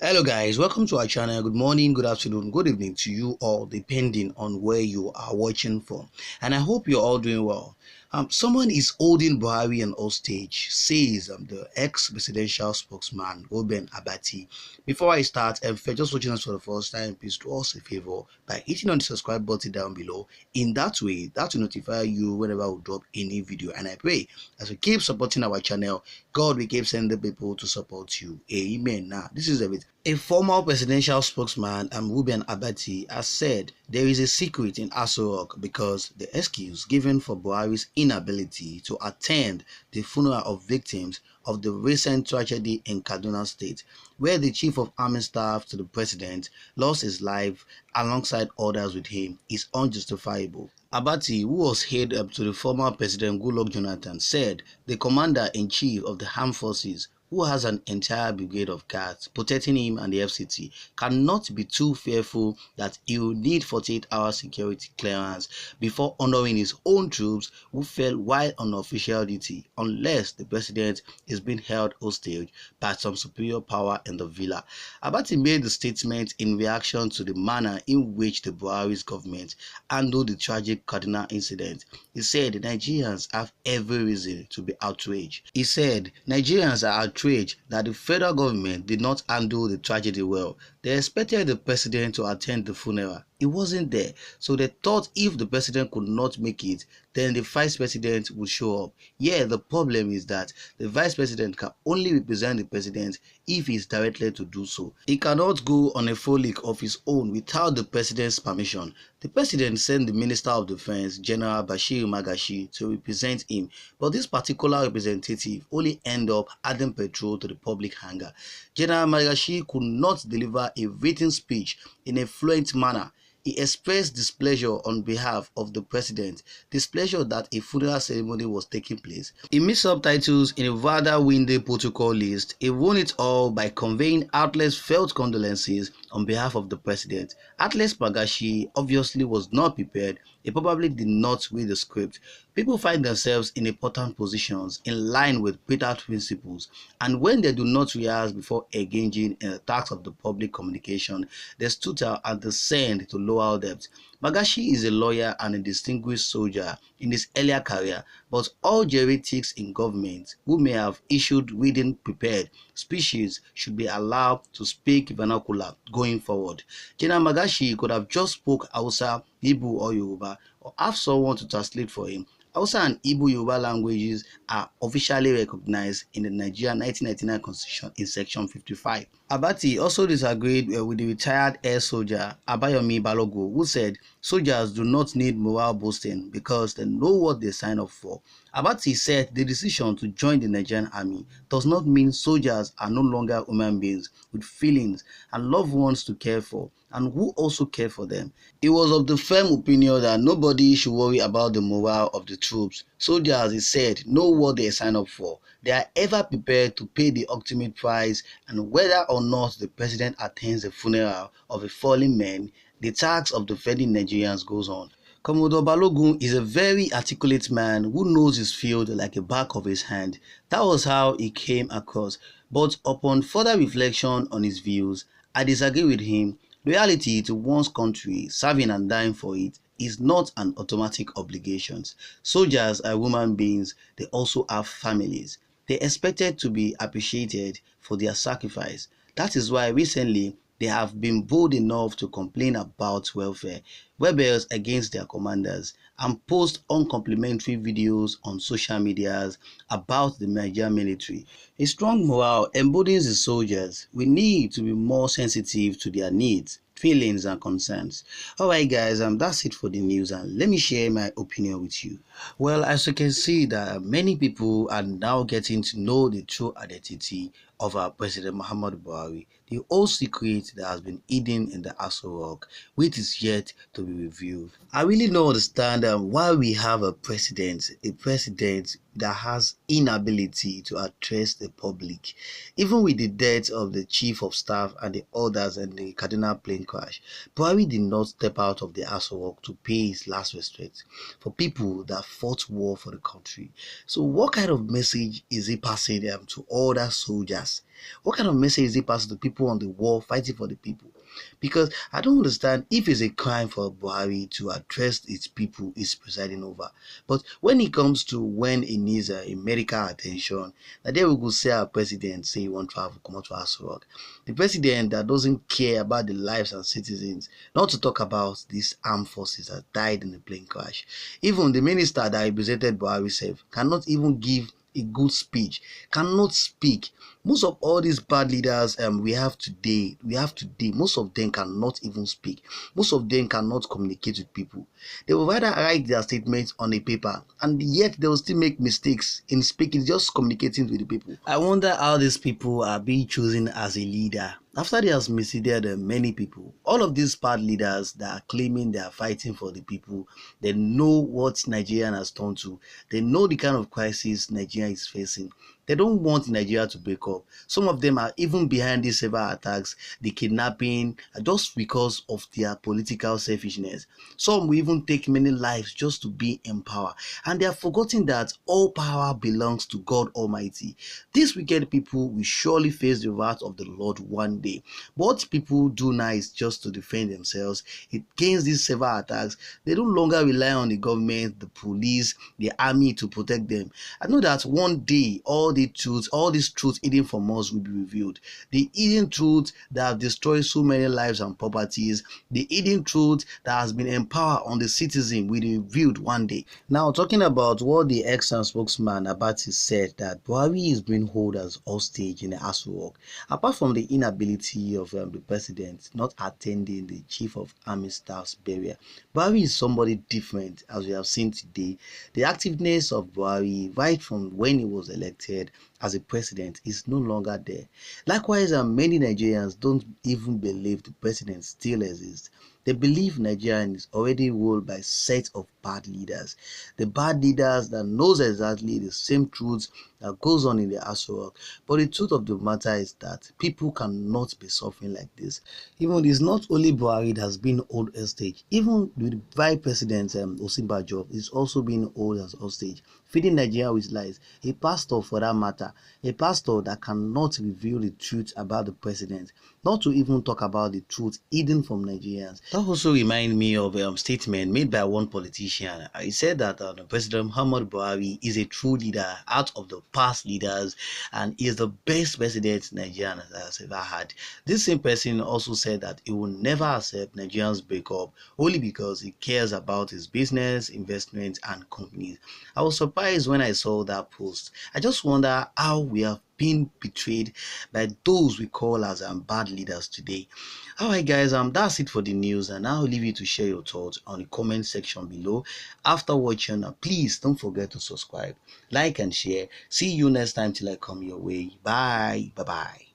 Hello guys, welcome to our channel. Good morning, good afternoon, good evening to you all, depending on where you are watching from. And I hope you're all doing well. Someone is holding Buhari on hostage, says the ex-presidential spokesman Ruben Abati. Before I start, if you're just watching us for the first time, please do us a favor by hitting on the subscribe button down below. In that way, that will notify you whenever we drop any video. And I pray as we keep supporting our channel, God will keep sending people to support you. Amen. Now, this is a former presidential spokesman, Ruben Abati, has said there is a secret in Aso-rock because the excuse given for Buhari's inability to attend the funeral of victims of the recent tragedy in Kaduna State, where the chief of army staff to the president lost his life alongside others with him, is unjustifiable. Abati, who was head up to the former President Goodluck Jonathan, said the commander-in-chief of the armed forces, who has an entire brigade of guards protecting him and the FCT, cannot be too fearful that he will need 48-hour security clearance before honoring his own troops who fell while on official duty, unless the president is being held hostage by some superior power in the villa. Abati made the statement in reaction to the manner in which the Buhari's government handled the tragic Kaduna incident. He said Nigerians have every reason to be outraged. He said Nigerians are outraged that the federal government did not handle the tragedy well. They expected the president to attend the funeral. He wasn't there, so they thought if the president could not make it, then the vice president would show up. Yeah, the problem is that the vice president can only represent the president if he is directed to do so. He cannot go on a frolic of his own without the president's permission. The president sent the Minister of Defense, General Bashir Magashi, to represent him, but this particular representative only ended up adding petrol to the public anger. General Magashi could not deliver a written speech in a fluent manner. He expressed displeasure on behalf of the president, displeasure that a funeral ceremony was taking place. He missed subtitles in a rather windy protocol list. He won it all by conveying Atlas felt condolences on behalf of the president. Atlas Magashi obviously was not prepared. He probably did not read the script. People find themselves in important positions in line with Peter's principles, and when they do not rehearse before engaging in the task of the public communication, they stutter and descend to lower depths. Magashi is a lawyer and a distinguished soldier in his earlier career, but all geriatrics in government who may have issued reading prepared speeches should be allowed to speak vernacular going forward. General Magashi could have just spoke Hausa, Igbo or Yoruba, or have someone to translate for him. Hausa and Igbo Yoruba languages are officially recognized in the Nigerian 1999 Constitution in Section 55. Abati also disagreed with the retired air soldier Abayomi Balogun, who said soldiers do not need moral boosting because they know what they sign up for. Abati said the decision to join the Nigerian army does not mean soldiers are no longer human beings with feelings and loved ones to care for, and who also care for them. He was of the firm opinion that nobody should worry about the morale of the troops. Soldiers, he said, know what they sign up for. They are ever prepared to pay the ultimate price, and whether or not the president attends the funeral of a fallen man, the task of defending Nigerians goes on. Commodore Balogun is a very articulate man who knows his field like the back of his hand. That was how he came across. But upon further reflection on his views, I disagree with him. Loyalty to one's country, serving and dying for it, is not an automatic obligation. Soldiers are human beings. They also have families. They expected to be appreciated for their sacrifice. That is why recently they have been bold enough to complain about welfare, rebels against their commanders, and post uncomplimentary videos on social medias about the Nigerian military. A strong morale emboldens the soldiers. We need to be more sensitive to their needs, feelings and concerns. Alright guys, that's it for the news, and let me share my opinion with you. Well, as you can see that many people are now getting to know the true identity of our President Muhammad Buhari, the whole secret that has been hidden in the Aso-rock, which is yet to be revealed. I really don't understand why we have a president that has inability to address the public. Even with the death of the chief of staff and the others in the Kaduna plane crash, Buhari did not step out of the Aso-rock to pay his last respect for people that fought war for the country. So what kind of message is he passing to other soldiers What kind of message is he passing to people on the wall fighting for the people? Because I don't understand if it's a crime for Buhari to address its people he's presiding over. But when it comes to when he needs a medical attention, that day we could say our president say he won't travel, come out to Aso-rock. The president that doesn't care about the lives and citizens, not to talk about these armed forces that died in the plane crash. Even the minister that represented Buhari self cannot even give a good speech, cannot speak. Most of all these bad leaders we have today, most of them cannot even speak. Most of them cannot communicate with people. They will rather write their statements on a paper, and yet they will still make mistakes in speaking, just communicating with the people. I wonder how these people are being chosen as a leader after they have misleaded many people. All of these bad leaders that are claiming they are fighting for the people, they know what Nigeria has turned to. They know the kind of crisis Nigeria is facing. They don't want Nigeria to break up. Some of them are even behind these several attacks, the kidnapping, just because of their political selfishness. Some will even take many lives just to be in power. And they are forgetting that all power belongs to God Almighty. These wicked people will surely face the wrath of the Lord one day. But what people do now is just to defend themselves against these several attacks. They no longer rely on the government, the police, the army to protect them. I know that one day all these truths hidden from us will be revealed. The hidden truth that have destroyed so many lives and properties, the hidden truth that has been empowered on the citizen will be revealed one day. Now, talking about what the ex-spokesman Abati said, that Buhari is being held as hostage in the Aso-rock. Apart from the inability of the president not attending the chief of army staff's burial, Buhari is somebody different, as we have seen today. The activeness of Buhari right from when he was elected as a president is no longer there. Likewise, many Nigerians don't even believe the president still exists. They believe Nigeria is already ruled by a set of bad leaders. The bad leaders that knows exactly the same truths that goes on in the Aso-rock. But the truth of the matter is that people cannot be suffering like this. Even it's not only Buhari that's been old hostage. Even the vice president Osinbajo is also being old as hostage, feeding Nigeria with lies. A pastor, for that matter, a pastor that cannot reveal the truth about the president, not to even talk about the truth hidden from Nigerians. That also reminds me of a statement made by one politician. He said that President Muhammad Buhari is a true leader out of the past leaders and is the best president Nigeria has ever had. This same person also said that he will never accept Nigerians break up only because he cares about his business, investments, and companies. I was surprised when I saw that post. I just wonder how we have been betrayed by those we call as bad leaders today. Alright guys, that's it for the news, and I'll leave you to share your thoughts on the comment section below. After watching, please don't forget to subscribe, like and share. See you next time till I come your way. Bye bye.